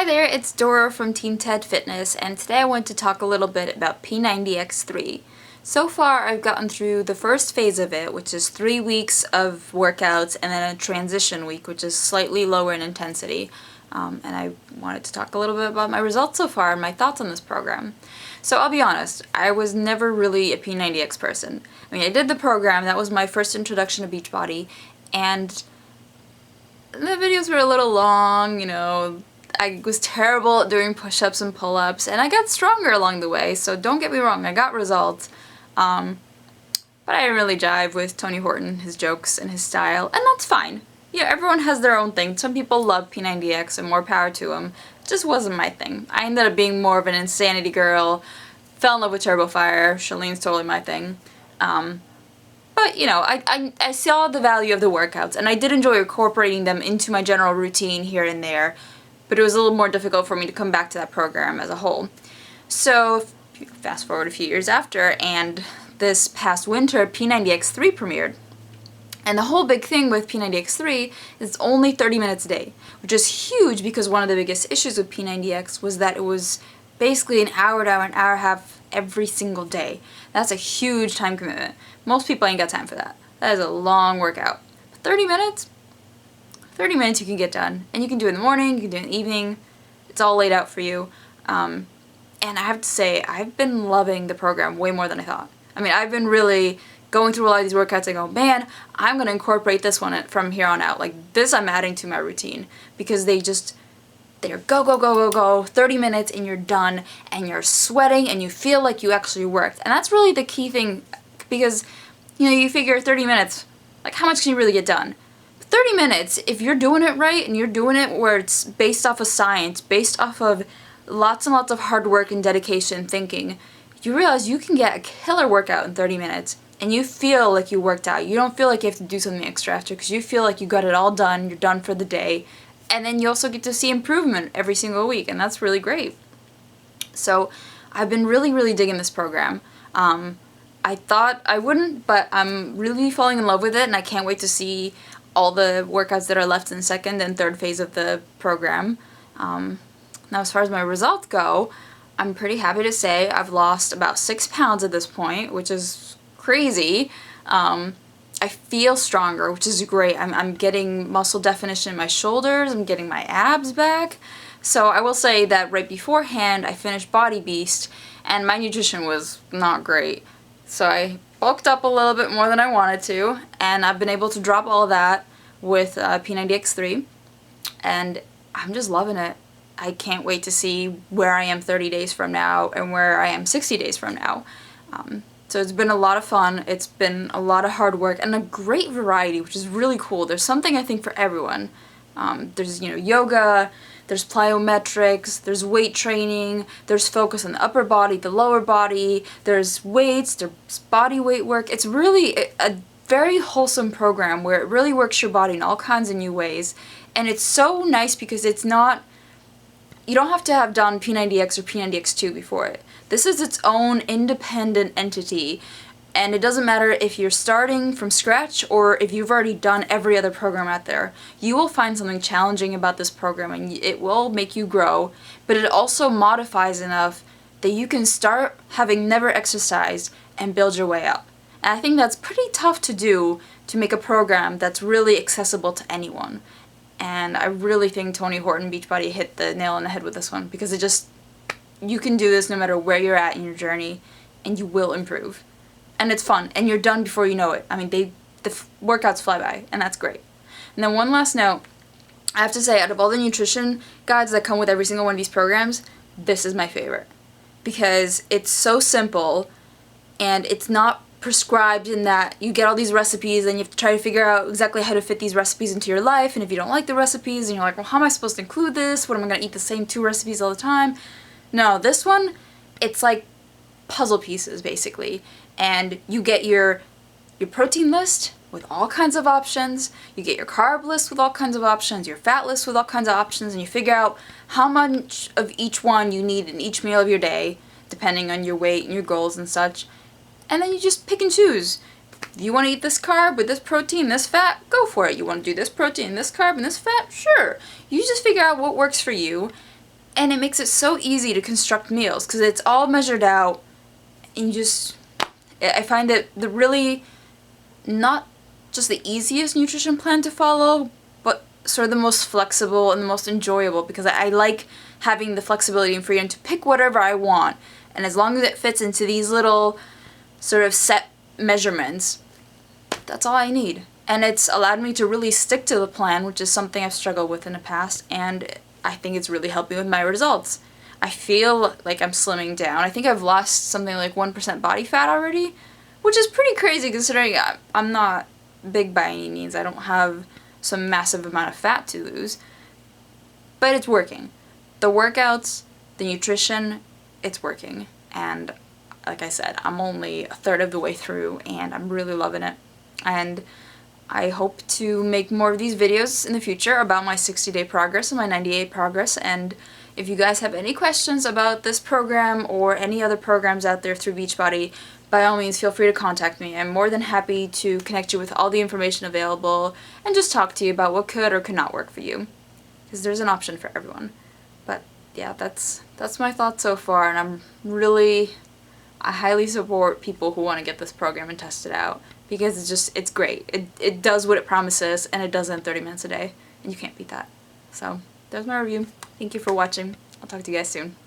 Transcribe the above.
there, it's Dora from TeamTedFitness, and today I want to talk a little bit about P90X3. So far, I've gotten through the first phase of it, which is 3 weeks of workouts, and then a transition week, which is slightly lower in intensity. And I wanted to talk a little bit about my results so far and my thoughts on this program. So I'll be honest, I was never really a P90X person. I mean, I did the program, that was my first introduction to Beachbody, and the videos were a little long, I was terrible at doing push-ups and pull-ups, and I got stronger along the way, so don't get me wrong, I got results. But I didn't really jive with Tony Horton, his jokes, and his style, and that's fine. Yeah, everyone has their own thing. Some people love P90X, and more power to them. It just wasn't my thing. I ended up being more of an insanity girl, fell in love with Turbo Fire. Shalene's totally my thing. But, I saw the value of the workouts, and I did enjoy incorporating them into my general routine here and there, but it was a little more difficult for me to come back to that program as a whole. So, fast forward a few years after, and this past winter, P90X3 premiered. And the whole big thing with P90X3 is it's only 30 minutes a day, which is huge because one of the biggest issues with P90X was that it was basically an hour and a half every single day. That's a huge time commitment. Most people ain't got time for that. That is a long workout. 30 minutes? 30 minutes you can get done. And you can do it in the morning, you can do it in the evening. It's all laid out for you. And I have to say, I've been loving the program way more than I thought. I mean, I've been really going through a lot of these workouts and go, man, I'm going to incorporate this one from here on out. Like, this I'm adding to my routine. Because they're go, 30 minutes and you're done, and you're sweating and you feel like you actually worked. And that's really the key thing, because, you figure 30 minutes, like, how much can you really get done? 30 minutes, if you're doing it right and you're doing it where it's based off of science, based off of lots and lots of hard work and dedication thinking, you realize you can get a killer workout in 30 minutes and you feel like you worked out. You don't feel like you have to do something extra after because you feel like you got it all done, you're done for the day, and then you also get to see improvement every single week, and that's really great. So I've been really, really digging this program. I thought I wouldn't, but I'm really falling in love with it, and I can't wait to see all the workouts that are left in second and third phase of the program. Now, as far as my results go, I'm pretty happy to say I've lost about 6 pounds at this point, which is crazy. I feel stronger, which is great. I'm getting muscle definition in my shoulders. I'm getting my abs back. So I will say that right beforehand, I finished Body Beast, and my nutrition was not great. So I bulked up a little bit more than I wanted to, and I've been able to drop all of that with P90X3, and I'm just loving it. I can't wait to see where I am 30 days from now and where I am 60 days from now. So it's been a lot of fun, it's been a lot of hard work, and a great variety, which is really cool. There's something, I think, for everyone. There's, yoga, there's plyometrics, there's weight training, there's focus on the upper body, the lower body, there's weights, there's body weight work. It's really a very wholesome program where it really works your body in all kinds of new ways. And it's so nice because it's not, you don't have to have done P90X or P90X2 before it. This is its own independent entity, and it doesn't matter if you're starting from scratch or if you've already done every other program out there. You will find something challenging about this program, and it will make you grow, but it also modifies enough that you can start having never exercised and build your way up. And I think that's pretty tough to do, to make a program that's really accessible to anyone. And I really think Tony Horton Beachbody hit the nail on the head with this one, because you can do this no matter where you're at in your journey, and you will improve. And it's fun, and you're done before you know it. I mean, the workouts fly by, and that's great. And then one last note, I have to say, out of all the nutrition guides that come with every single one of these programs, this is my favorite. Because it's so simple, and it's not prescribed in that you get all these recipes and you have to try to figure out exactly how to fit these recipes into your life, and if you don't like the recipes and you're like, well, how am I supposed to include this? What, am I going to eat the same 2 recipes all the time? No, this one, it's like puzzle pieces basically, and you get your protein list with all kinds of options, you get your carb list with all kinds of options, your fat list with all kinds of options, and you figure out how much of each one you need in each meal of your day, depending on your weight and your goals and such. And then you just pick and choose. If you want to eat this carb with this protein, this fat, go for it. You want to do this protein, this carb, and this fat? Sure. You just figure out what works for you, And it makes it so easy to construct meals because it's all measured out, and I find it the really not just the easiest nutrition plan to follow, but sort of the most flexible and the most enjoyable, because I like having the flexibility and freedom to pick whatever I want, and as long as it fits into these little sort of set measurements, that's all I need. And it's allowed me to really stick to the plan, which is something I've struggled with in the past, and I think it's really helped me with my results. I feel like I'm slimming down. I think I've lost something like 1% body fat already, which is pretty crazy considering I'm not big by any means. I don't have some massive amount of fat to lose, but it's working. The workouts, the nutrition, it's working. And like I said, I'm only a third of the way through and I'm really loving it. And I hope to make more of these videos in the future about my 60-day progress and my 90-day progress. And if you guys have any questions about this program or any other programs out there through Beachbody, by all means feel free to contact me. I'm more than happy to connect you with all the information available and just talk to you about what could or could not work for you, because there's an option for everyone. But yeah, that's my thoughts so far, and I highly support people who want to get this program and test it out, because it's great. It does what it promises, and it does it in 30 minutes a day, and you can't beat that. So there's my review. Thank you for watching. I'll talk to you guys soon.